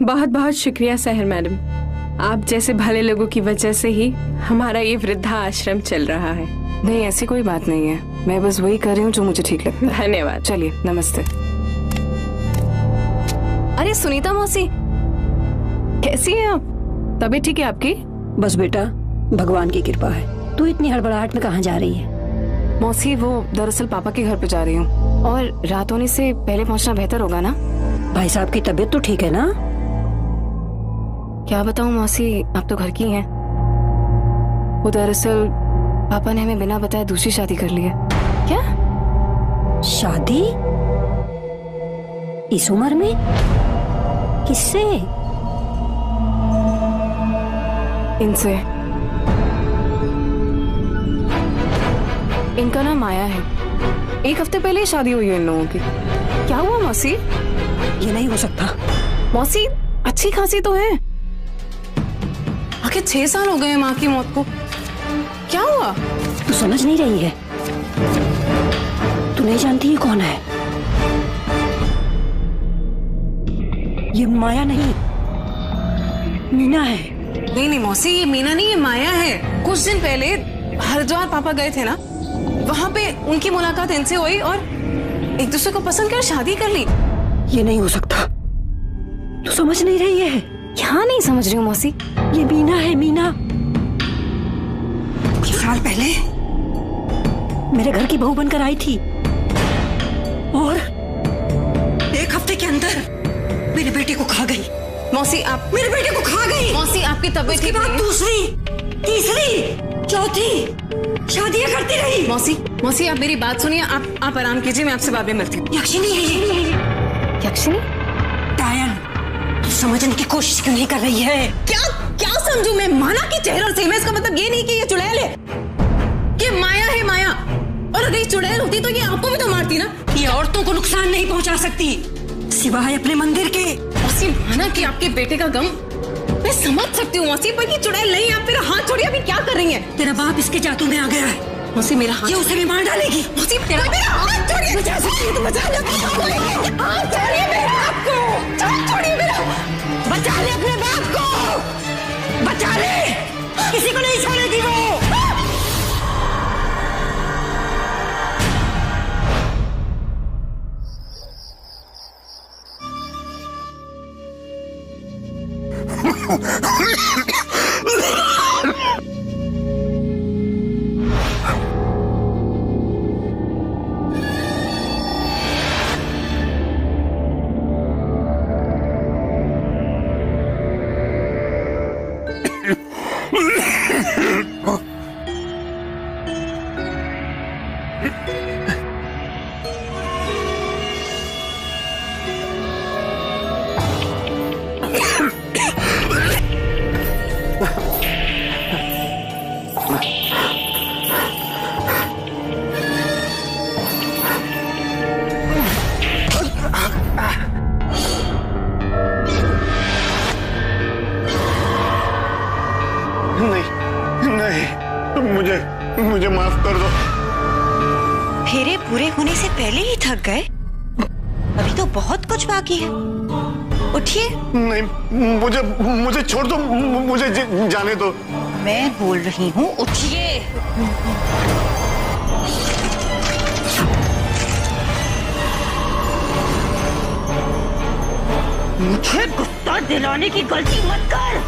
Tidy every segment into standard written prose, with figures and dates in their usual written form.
बहुत बहुत शुक्रिया सहर मैडम, आप जैसे भले लोगों की वजह से ही हमारा ये वृद्धा आश्रम चल रहा है। नहीं, ऐसी कोई बात नहीं है, मैं बस वही कर रही हूँ जो मुझे ठीक लगता है। धन्यवाद। चलिए, नमस्ते। अरे सुनीता मौसी, कैसी हैं आप? तबीयत ठीक है आपकी? बस बेटा, भगवान की कृपा है। तू इतनी हड़बड़ाहट में कहाँ जा रही है? मौसी, वो दरअसल पापा के घर पे जा रही हूँ, और रात होने से पहले पहुँचना बेहतर होगा ना? भाई साहब की तबीयत तो ठीक है ना? क्या बताऊँ मौसी, आप तो घर की हैं। वो दरअसल पापा ने हमें बिना बताए दूसरी शादी कर ली है। क्या शादी? इस उम्र में? किससे? इनसे। इनका नाम माया है। 1 हफ्ते पहले ही शादी हुई है इन लोगों की। क्या हुआ मौसी? ये नहीं हो सकता। मौसी, अच्छी खासी तो है। आखिर 6 साल हो गए हैं माँ की मौत को। क्या हुआ? तू समझ नहीं रही है? तू नहीं जानती ये कौन है? ये माया नहीं, मीना है। नहीं मौसी, ये मीना नहीं, ये माया है। कुछ दिन पहले हरिद्वार पापा गए थे ना, वहाँ पे उनकी मुलाकात इनसे हुई और एक दूसरे को पसंद कर शादी कर ली। ये नहीं हो सकता। तू समझ नहीं रही है? क्या नहीं समझ रही हूँ मौसी? ये मीना है, मीना। कुछ साल पहले मेरे घर की बहू बनकर आई थी और 1 हफ्ते के अंदर मेरे बेटे को खा गई। मौसी, आप मेरे बेटे को खा गई। मौसी, आपकी तबीयत उसके बाद दूसरी, तीसरी, चौथी शादियां करती रही। मौसी, आप मेरी बात सुनिए। आप आराम कीजिए, मैं आपसे बाद में मिलती हूँ। यक्षिणी है ये। यक्षिणी? डायन, तू समझने की कोशिश क्यों नहीं कर रही है? क्या समझू मैं? माना की चेहरा से मैं, इसका मतलब ये नहीं कि ये चुड़ैल है। ये माया है, माया। और अगर ये चुड़ैल होती तो ये आपको भी तो मारती ना। ये औरतों को नुकसान नहीं पहुंचा सकती सिवाय अपने मंदिर के। मौसी, माना कि आपके बेटे का गम मैं समझ सकती हूँ मौसी, पर ये चुड़ैल नहीं। आप मेरा हाथ छोड़िए। अभी क्या कर रही हैं? तेरा बाप इसके जादू में आ गया है। मौसी, मेरा हाथ, ये उसे भी मार डालेगी। मौसी, मेरा हाथ छोड़िए। बचा सकती है तो बचा ले। हाथ छोड़िए मेरे बाप को। हाथ छोड़िए मेरा। बचा ले अपने बाप को, बचा ले। किसी को नहीं छोड़ेगी वो। मुझे माफ कर दो। फेरे पूरे होने से पहले ही थक गए? अभी तो बहुत कुछ बाकी है। उठिए। नहीं, मुझे छोड़ दो, मुझे जाने दो। मैं बोल रही हूँ, उठिए। मुझे गुस्सा दिलाने की गलती मत कर।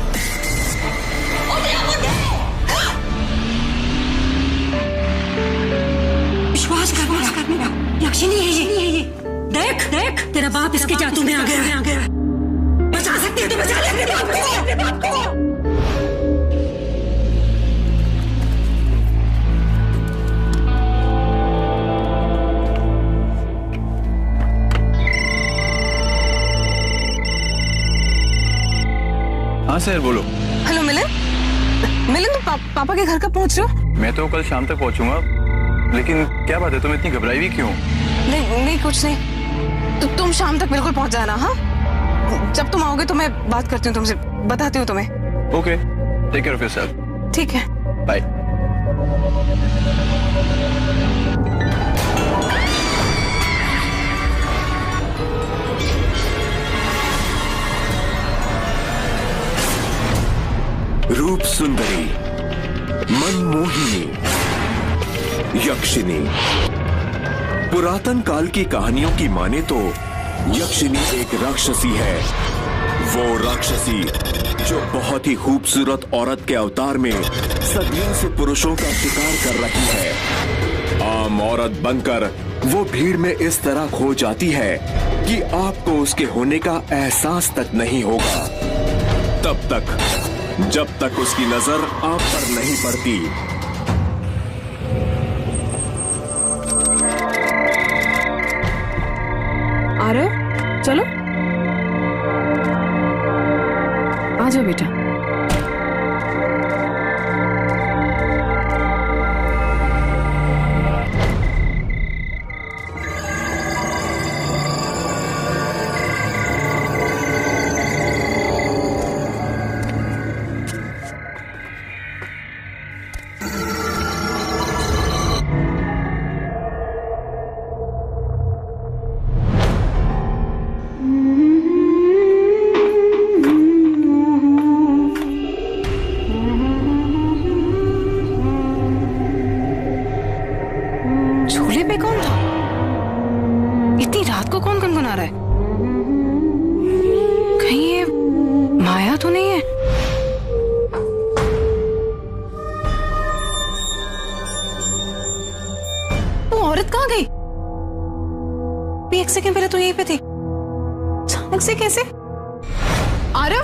विश्वास कर मेरा, यक्षिणी है ये। देख, तेरा बाप इसके जादू में आ गया। बचा सकती है तो बचा ले अपने बाप को। हाँ सर, बोलो। हेलो मिलन, तुम पापा के घर कब पहुंच रहे हो? मैं तो कल शाम तक पहुंचूंगा, लेकिन क्या बात है, तुम इतनी घबराई हुई क्यों? नहीं कुछ नहीं। तो तुम शाम तक बिल्कुल पहुंच जाना। हाँ, जब तुम आओगे तो मैं बात करती हूँ तुमसे, बताती हूँ तुम्हें। Okay, take care of yourself. ठीक है, बाय। रूप सुंदरी, मनमोहिनी, यक्षिनी। पुरातन काल की कहानियों की माने तो यक्षिनी एक राक्षसी है। वो राक्षसी जो बहुत ही खूबसूरत औरत के अवतार में सदियों से पुरुषों का शिकार कर रही है। आम औरत बनकर वो भीड़ में इस तरह खो जाती है कि आपको उसके होने का एहसास तक नहीं होगा, तब तक जब तक उसकी नजर आप पर नहीं पड़ती। आरव, चलो आ जाओ बेटा। झूले पे कौन था? इतनी रात को कौन गुनगुना रहा है? कहीं ये माया तो नहीं है? वो औरत कहाँ गई? एक सेकंड पहले तो यहीं पे थी, अचानक से कैसे? आरव,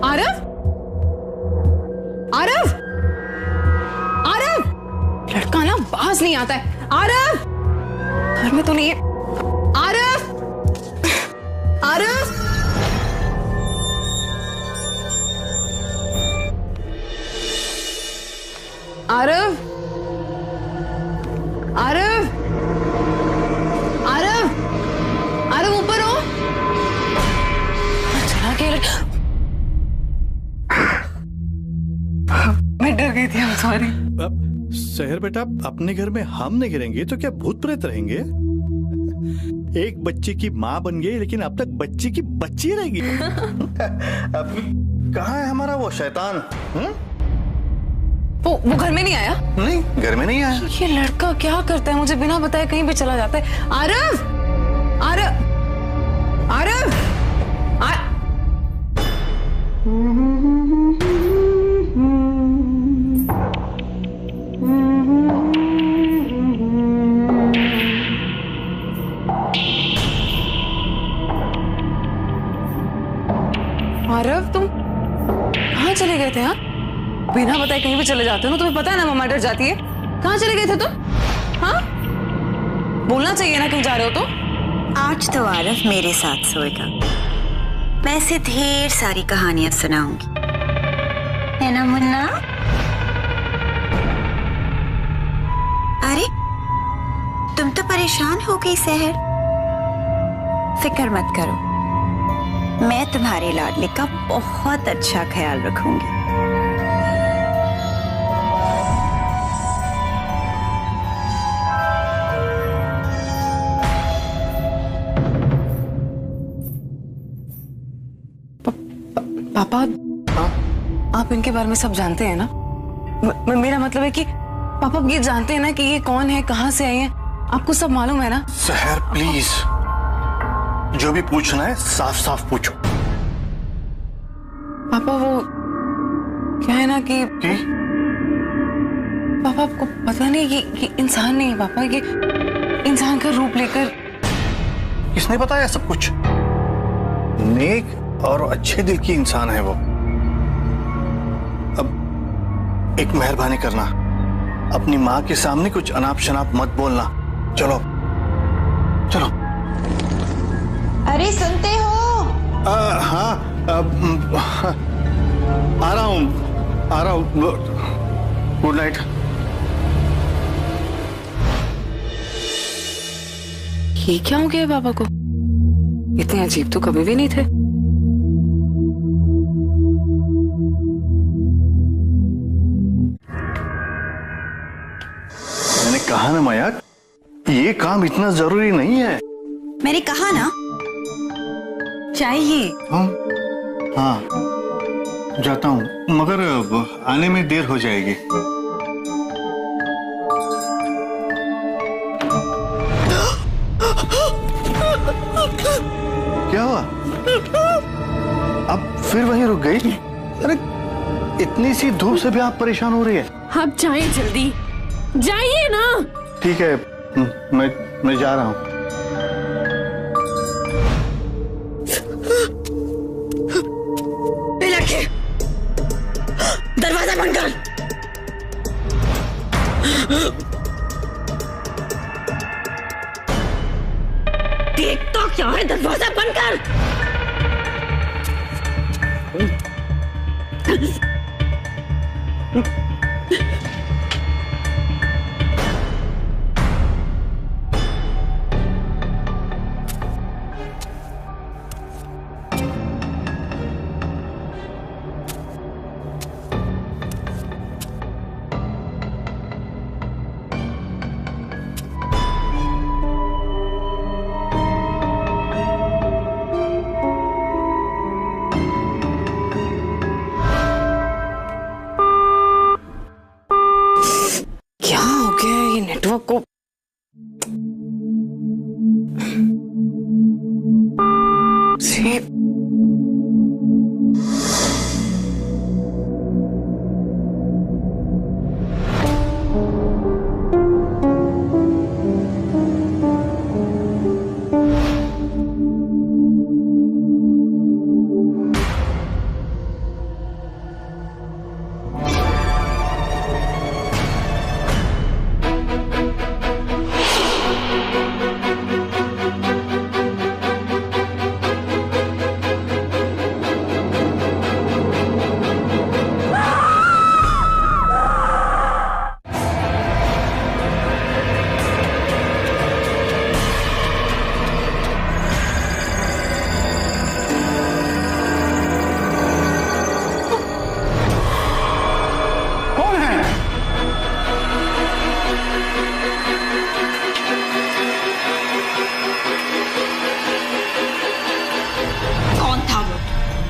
आरव, आरव, आरव, लड़का ना बाज नहीं आता है। आरव, घर में तो नहीं है। आरव, आरव, आरव, आरव, आरव, आरव ऊपर हो। चला गया। मैं डर गई थी, सॉरी। शहर बेटा, अपने घर में हम नहीं गिरेंगे तो क्या भूत प्रेत रहेंगे? एक बच्चे की माँ बन गई, लेकिन अब तक बच्चे की बच्ची रहेगी। अब कहाँ है हमारा वो शैतान? वो घर में नहीं आया? नहीं, घर में नहीं आया। ये लड़का क्या करता है, मुझे बिना बताए कहीं भी चला जाता है। आरव, आरव, आरव, आरव, तुम कहाँ चले गए थे? हाँ, बिना बताए कहीं भी चले जाते हो ना, तुम्हें पता है ना मम्मा डर जाती है। कहाँ चले गए थे तुम? हाँ, बोलना चाहिए ना कहीं जा रहे हो तो। आज तो आरव मेरे साथ सोएगा। मैं इसे ढेर सारी कहानियां सुनाऊंगी, है ना मुन्ना? अरे तुम तो परेशान हो गई सहर। फिक्र मत करो, मैं तुम्हारे लाडले का बहुत अच्छा ख्याल रखूंगी। पापा, आप इनके बारे में सब जानते हैं ना? मेरा मतलब है कि पापा ये जानते हैं ना कि ये कौन है, कहाँ से आए हैं? आपको सब मालूम है ना? सहर प्लीज, जो भी पूछना है साफ साफ पूछो। पापा वो क्या है ना कि पापा आपको पता नहीं कि इंसान नहीं है पापा, कि इंसान का रूप लेकर। किसने बताया सब कुछ? नेक और अच्छे दिल की इंसान है वो। अब एक मेहरबानी करना, अपनी माँ के सामने कुछ अनाप शनाप मत बोलना। चलो चलो। अरे सुनते हो? हाँ, आ रहा हूँ। Good night. ये क्या हो गया पापा को? इतने अजीब तो कभी भी नहीं थे। मैंने कहा ना माया, ये काम इतना जरूरी नहीं है। मैंने कहा ना चाहिए। हाँ, जाता हूँ, मगर अब आने में देर हो जाएगी। क्या हुआ? अब फिर वहीं रुक गई? अरे इतनी सी धूप से भी आप परेशान हो रही है? आप जाइए, जल्दी जाइए ना। ठीक है, मैं जा रहा हूँ। दरवाजा बंद कर। देख तो क्या है, दरवाजा बंद कर। नेटवर्क को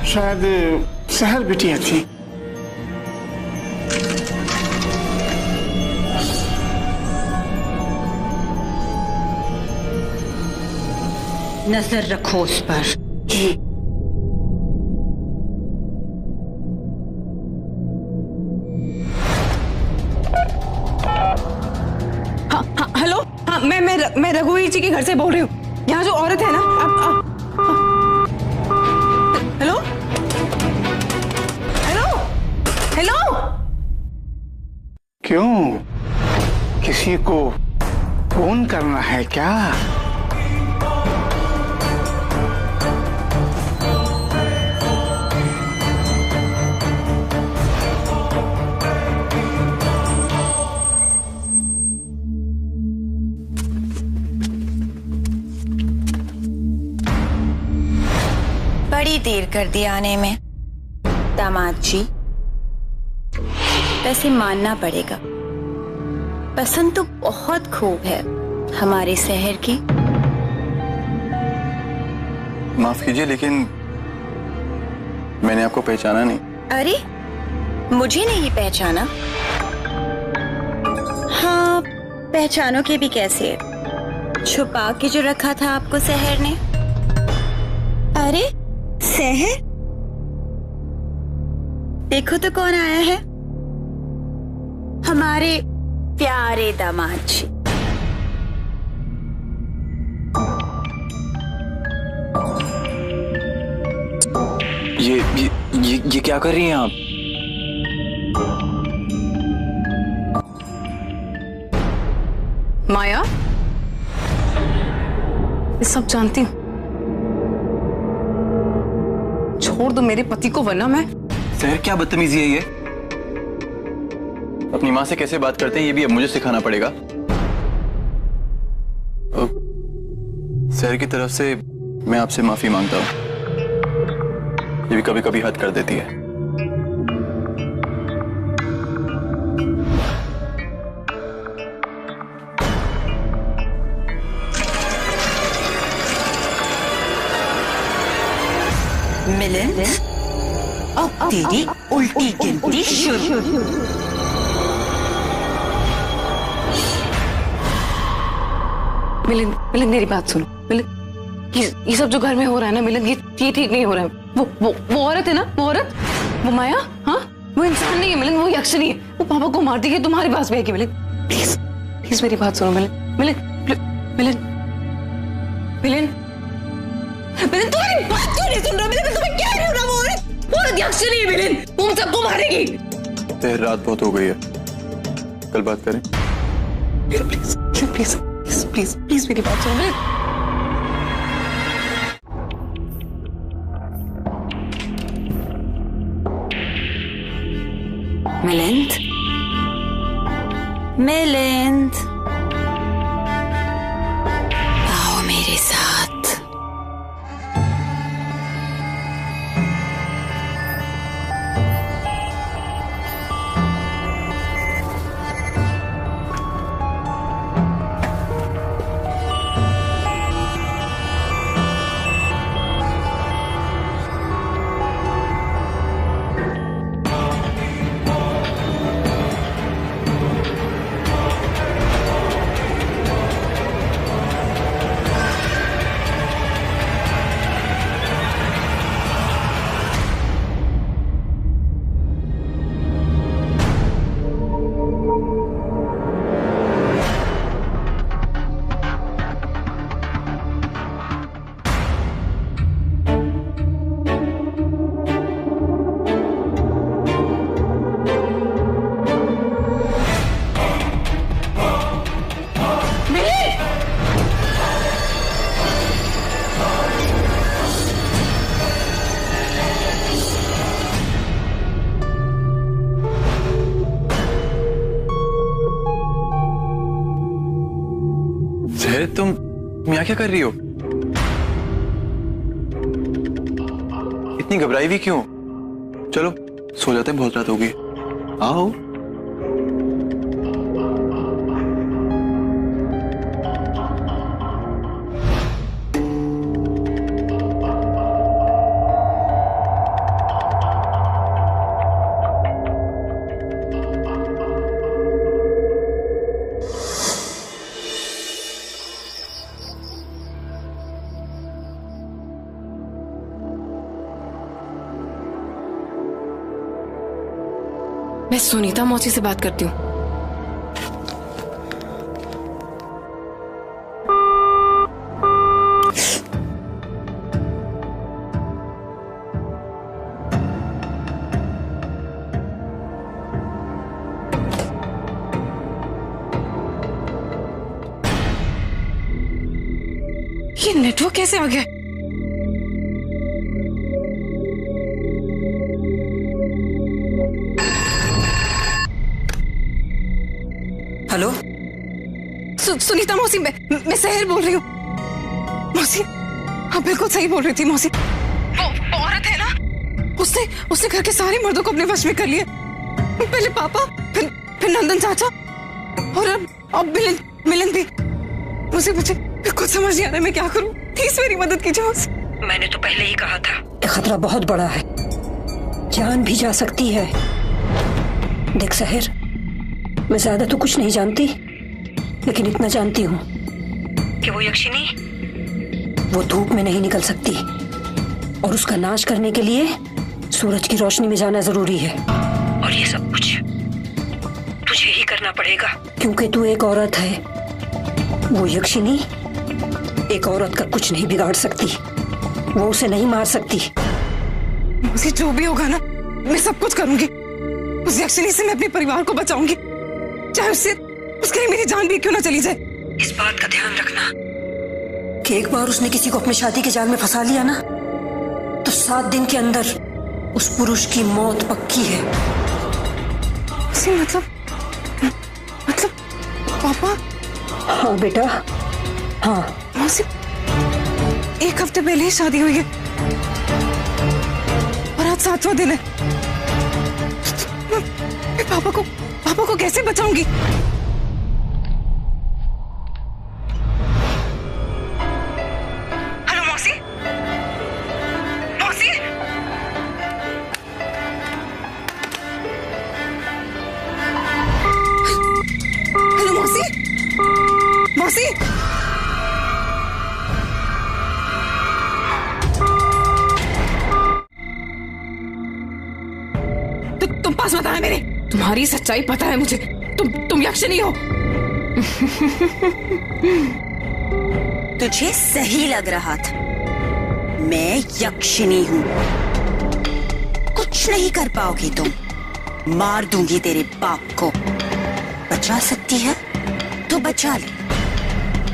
शायद सहर बिटिया थी। नजर रखो उस पर। जी। हाँ, हेलो। हाँ, मैं रघुवीर जी के घर से बोल रही हूँ। यहाँ जो औरत है ना, हेलो हेलो हेलो। क्यों, किसी को फोन करना है क्या? बड़ी देर कर दी आने में दामाद जी। वैसे मानना पड़ेगा, पसंद तो बहुत खूब है हमारे शहर की। माफ कीजिए, लेकिन मैंने आपको पहचाना नहीं। अरे मुझे नहीं पहचाना? हाँ, पहचानोगे भी कैसे, छुपा के जो रखा था आपको शहर ने। अरे शहर, देखो तो कौन आया है, हमारे प्यारे दामाद जी। ये क्या कर रही हैं आप? माया, ये सब जानती हूँ। छोड़ दो मेरे पति को, वरना मैं। सहर, क्या बदतमीजी है ये? अपनी माँ से कैसे बात करते हैं ये भी अब मुझे सिखाना पड़ेगा। सहर की तरफ से मैं आपसे माफी मांगता हूँ, ये भी कभी कभी हद कर देती है। मिलन, अब तेरी उल्टी गिनती शुरू। मिलिंद, मिलिंद मेरी बात सुनो। मिलिंद, ये सब जो घर में हो रहा है ना मिलिंद, ये ठीक नहीं हो रहा है। वो औरत है ना, वो औरत, वो माया, हाँ वो इंसान नहीं है मिलिंद, वो यक्षिणी है। वो पापा को मार देगी, तुम्हारे पास भी आएगी। मिलिंद प्लीज प्लीज मेरी बात सुनो। मिलिंद मिलिंद मिलिंद मिलिंद मिलिंद तुम्हारी बात क्यों नहीं सुन रहा? मिलिंद तुम्हें क्या नहीं हो रहा? वो औरत यक्षिणी है मिलिंद, वो हम सबको मारेगी। देर रात बहुत हो गई है, कल बात करें। Please please please please please मेरी बात सुनो मिलिंद। मिलिंद, मिलिंद, आओ मेरे साथ। तुम यहाँ क्या कर रही हो? इतनी घबराई हुई क्यों? चलो सो जाते हैं, बहुत रात होगी। आओ। मैं सुनीता मौसी से बात करती हूँ। ये नेटवर्क कैसे आ गया? हेलो, सुनीता मौसी, मैं सहर बोल रही हूँ। मौसी आप बिल्कुल सही बोल रही थी मौसी। वो औरत है ना, उसने घर के सारे मर्दों को अपने वश में कर लिया। पहले पापा, फिर नंदन चाचा और अब मिलन भी। मुझे कुछ समझ नहीं आ रहा है, मैं क्या करूं? प्लीज मेरी मदद कीजिए मौसी। मैंने तो पहले ही कहा था, खतरा बहुत बड़ा है, जान भी जा सकती है। देख सहर, मैं ज्यादा तो कुछ नहीं जानती, लेकिन इतना जानती हूँ कि वो यक्षिणी वो धूप में नहीं निकल सकती, और उसका नाश करने के लिए सूरज की रोशनी में जाना जरूरी है। और ये सब कुछ तुझे ही करना पड़ेगा, क्योंकि तू एक औरत है। वो यक्षिणी एक औरत का कुछ नहीं बिगाड़ सकती, वो उसे नहीं मार सकती। मुझे जो भी होगा ना, मैं सब कुछ करूंगी। उस यक्षिणी से मैं अपने परिवार को बचाऊंगी, चाहे उसके लिए मेरी जान भी क्यों ना चली जाए। इस बात का ध्यान रखना कि एक बार उसने किसी को अपने शादी के जाल में फंसा लिया ना, तो 7 दिन के अंदर उस पुरुष की मौत पक्की है। मतलब पापा? हाँ बेटा, हाँ। मौसी, 1 हफ्ते पहले ही शादी हुई है और आज 7वां दिन है। मैं पापा को कैसे बचाऊंगी? हेलो मौसी, मौसी, पास मत आना मेरे। तुम्हारी सच्चाई पता है मुझे। तुम यक्षिणी हो। तुझे सही लग रहा था। मैं यक्षिणी हूँ। कुछ नहीं कर पाओगी तुम। मार दूंगी तेरे बाप को। बचा सकती है तो बचा ले।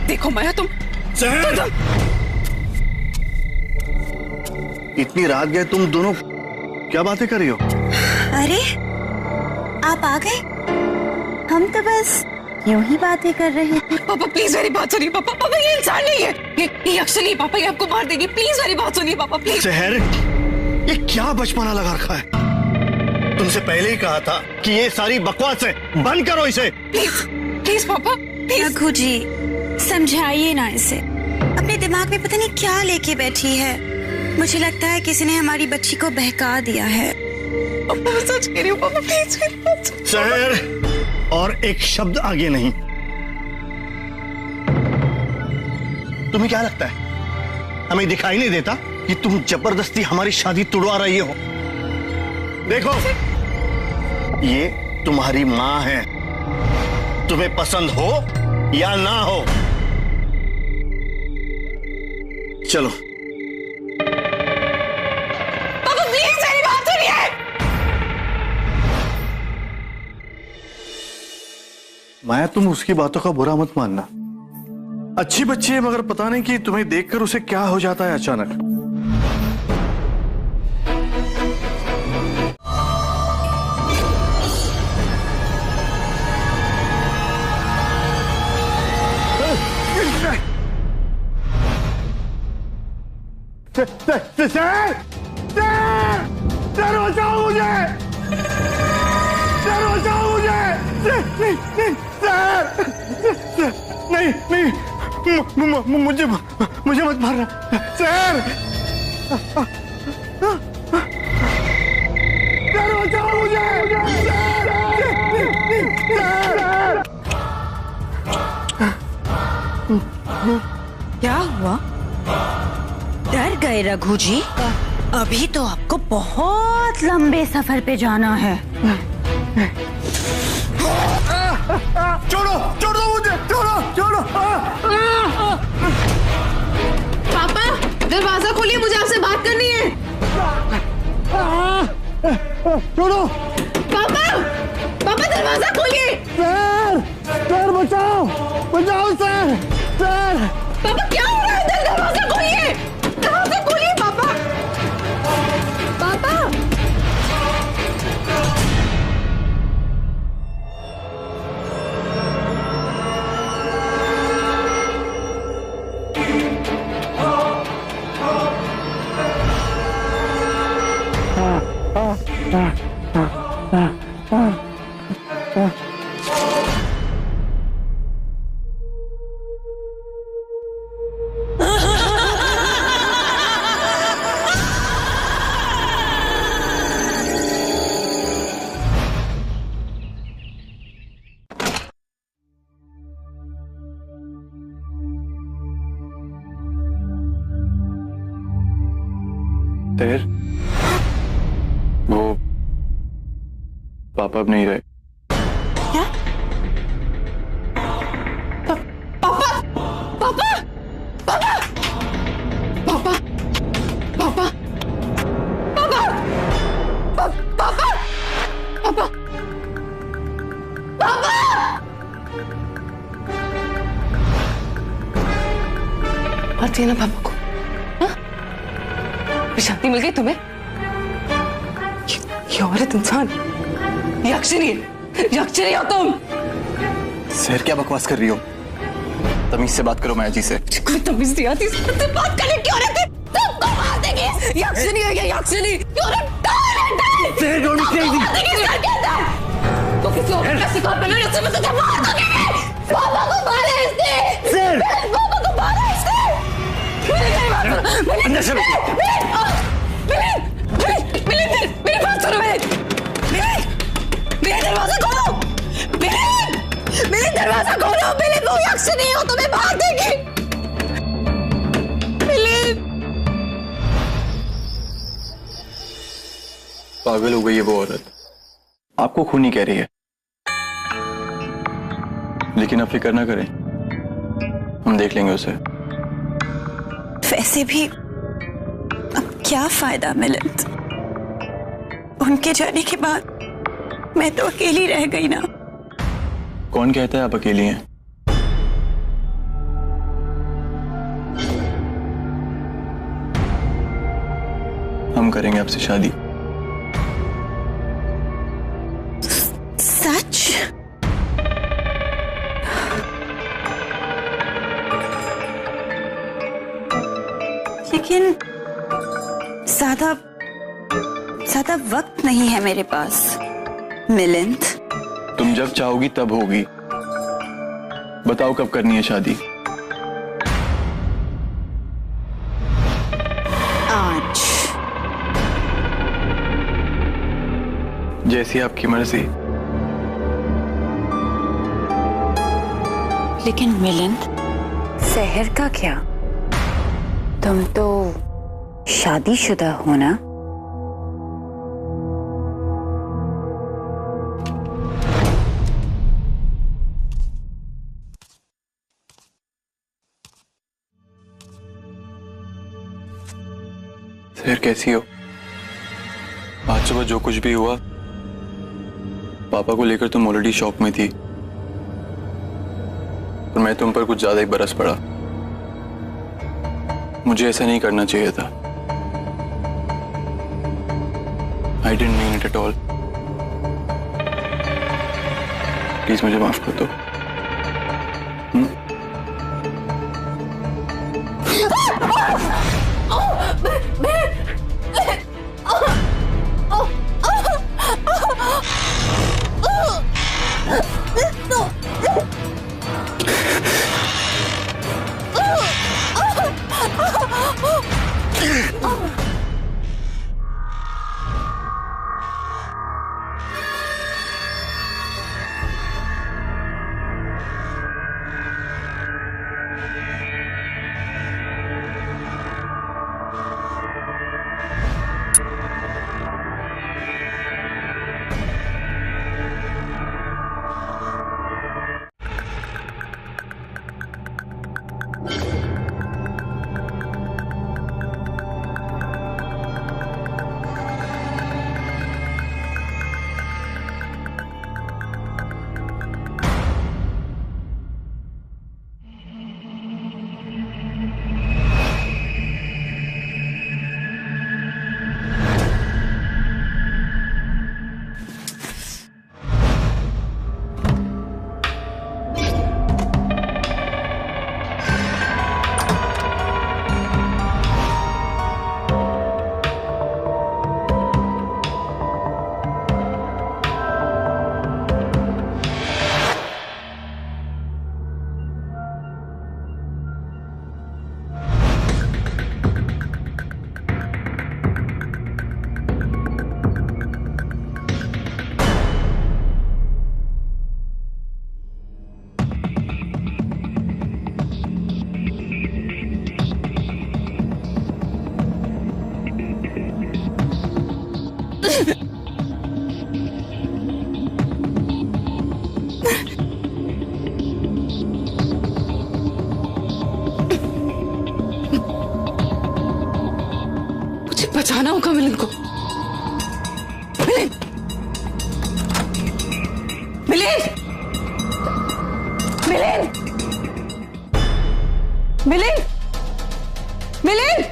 देखो माया, तुम इतनी रात गए तुम दोनों क्या बातें कर रही हो? अरे आप आ गए। हम तो बस यूं ही बातें कर रहे थे। पापा प्लीज मेरी बात सुनिए। पापा ये इंसान नहीं है, ये यक्षिणी। पापा ये आपको मार देगी। प्लीज मेरी बात सुनिए पापा, प्लीज। शहर, ये क्या बचपना लगा रखा है? तुमसे पहले ही कहा था कि ये सारी बकवास है, बंद करो इसे। प्लीज पापा, प्लीज। रघु जी समझाइए ना इसे। अपने दिमाग में पता नहीं क्या लेके बैठी है। मुझे लगता है किसी ने हमारी बच्ची को बहका दिया है। पापा मैं सच कह रही हूँ पापा, प्लीज मेरी बात सुनिए। शहर, और एक शब्द आगे नहीं। तुम्हें क्या लगता है हमें दिखाई नहीं देता कि तुम जबरदस्ती हमारी शादी तुड़वा रही हो? देखो, ये तुम्हारी माँ है। तुम्हें पसंद हो या ना हो, चलो। पापा प्लीज मेरी बात सुनिए। माया, तुम उसकी बातों का बुरा मत मानना। अच्छी बच्ची है, मगर पता नहीं कि तुम्हें देखकर उसे क्या हो जाता है अचानक। सर बचाओ मुझे, सर बचाओ मुझे। सर नहीं, मुझे मत मारना सर। सर बचाओ मुझे। क्या हुआ? डर गए रघु जी? अभी तो आपको बहुत लंबे सफर पे जाना है। छोड़ो मुझे, छोड़ो। पापा दरवाजा खोलिए, मुझे आपसे बात करनी है। छोड़ो। पापा दरवाजा खोलिए। सर बचाओ सर। पापा क्या हो रहा है? दरवाजा खोलिए, दरवाजा खोलिए पापा। तेर, वो पापा अब नहीं रहे। क्या? पापा मारती है ना पापा को? शांति मिल गई तुम्हें? ये औरत इंसान यक्षिणी हो तुम। सर क्या बकवास कर रही हो? तमीज से बात करो माया जी से। कोई तमीज नहीं आती इससे बात करने की? औरत है, तुमको मार देगी। यक्षिणी है ये, यक्षिणी। तो किसी और का शिकार बना रहे, उससे मुझे मार दोगे। पापा को मारा इसने। पापा को मारा इसने। मेरी बात सुनो। मेरे दरवाजा खोलो। मेरे दरवाजा खोलो। मिलिंद वो यक्षिणी हो, तुम्हें मार देगी। मिलिंद पागल हो गई है वो औरत। आपको खूनी कह रही है, लेकिन आप फिक्र ना करें, हम देख लेंगे उसे। वैसे भी अब क्या फायदा मिलिंद, उनके जाने के बाद मैं तो अकेली रह गई ना। कौन कहता है आप अकेली हैं? हम करेंगे आपसे शादी। सच? लेकिन ज्यादा वक्त नहीं है मेरे पास मिलिंद। तुम जब चाहोगी तब होगी। बताओ कब करनी है शादी? आज। जैसी आपकी मर्जी। लेकिन मिलिंद, शहर का क्या? तुम तो शादीशुदा हो ना? शहर कैसी हो? आज सुबह जो कुछ भी हुआ, पापा को लेकर तुम ऑलरेडी शॉक में थी और मैं तुम पर कुछ ज्यादा ही बरस पड़ा। मुझे ऐसा नहीं करना चाहिए था। I didn't mean it at all. Please मुझे माफ कर दो। बचाना होगा मिलिंद को। मिलिंद, मिलिंद, मिलिंद, मिलिंद, मिलिंद,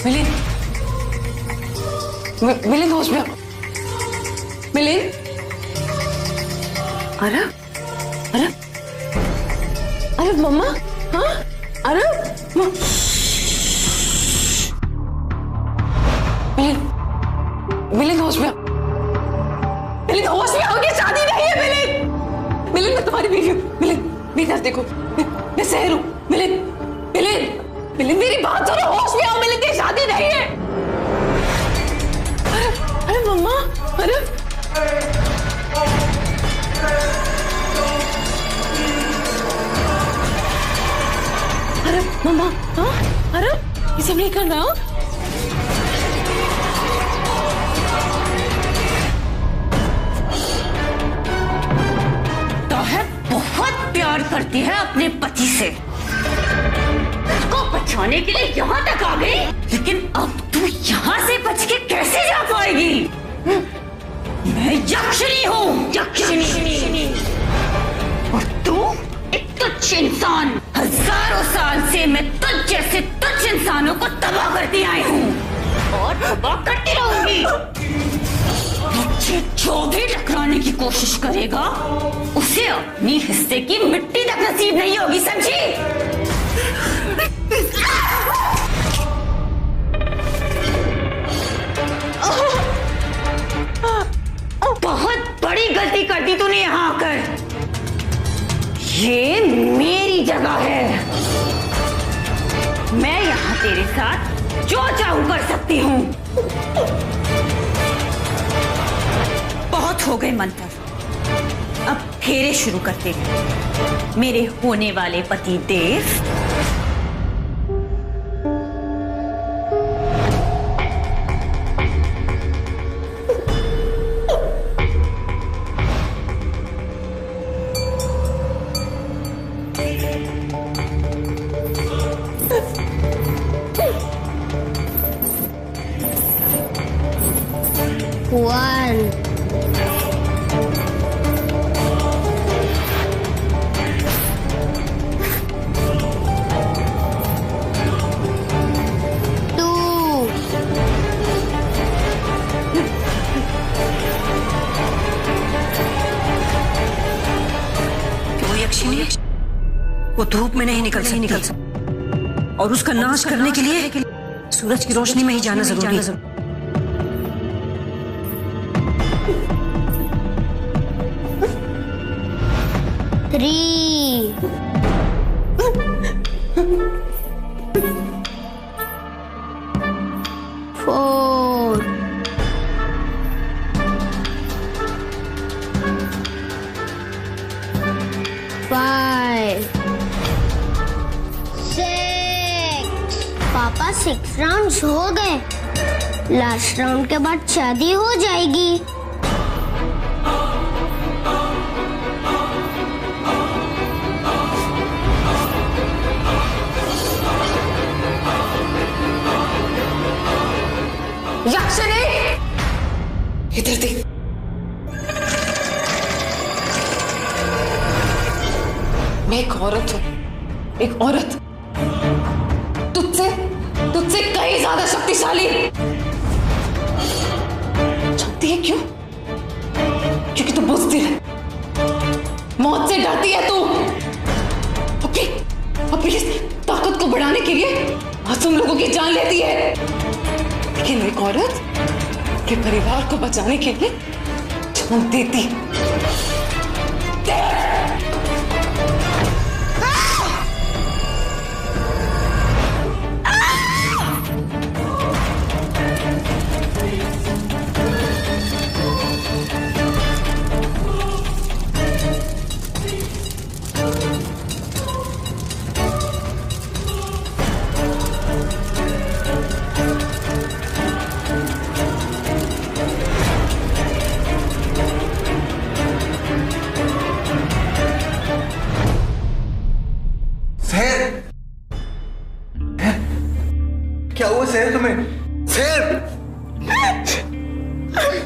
मिलिंद, मिलिंद होश में आओ। मिलिंद, अरे अरे अरे मम्मा, हाँ अरे मिलिंद होश में आओ। मिलिंद होश में आओ, ये शादी नहीं है मिलिंद। मिलिंद मैं तुम्हारी बीवी हूँ। मिलिंद मेरी तरफ देखो, मैं सहर हूँ। मिलिंद मिलिंद मिलिंद मेरी बात सुनो, होश में आओ। मिलिंद ये शादी नहीं है। अरे अरे मम्मा, अरे अरे मम्मा, हाँ अरे ये सब नहीं करना। तो है बहुत प्यार करती है अपने पति से, उसको बचाने के लिए यहाँ तक आ गई, लेकिन अब तू यहाँ से बच के कैसे जा पाएगी? मैं यक्षिणी हूँ, यक्षिणी, और तू एक तुच्छ इंसान। हजारों साल से मैं तुझ जैसे तुच्छ इंसानों को तबाह करती आई हूँ और तबाह करती रहूंगी। मुझे जो भी टकराने की कोशिश करेगा उसे अपनी हिस्से की मिट्टी तक नसीब नहीं होगी, समझी? बहुत बड़ी गलती कर दी तूने यहाँ आकर। ये मेरी जगह है, मैं यहाँ तेरे साथ जो चाहूं कर सकती हूँ। बहुत हो गए मंत्र, अब फेरे शुरू करते हैं। मेरे होने वाले पति देव, वो धूप में नहीं निकल सकती और उसका नाश करने के लिए सूरज की रोशनी में ही जाना जरूरी है। 3 4 5 6। पापा 6 राउंड्स हो गए, लास्ट राउंड के बाद शादी हो जाएगी। यक्षिणी, इधर देख। मैं एक औरत हूँ, एक औरत, तुझसे कहीं ज्यादा शक्तिशाली। जानती है क्यों? क्योंकि तू बुज़दिल है, मौत से डरती है तू। अपनी इस ताकत को बढ़ाने के लिए मासूम लोगों की जान लेती है, लेकिन एक औरत अपने परिवार को बचाने के लिए जान देती।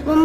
मम्मा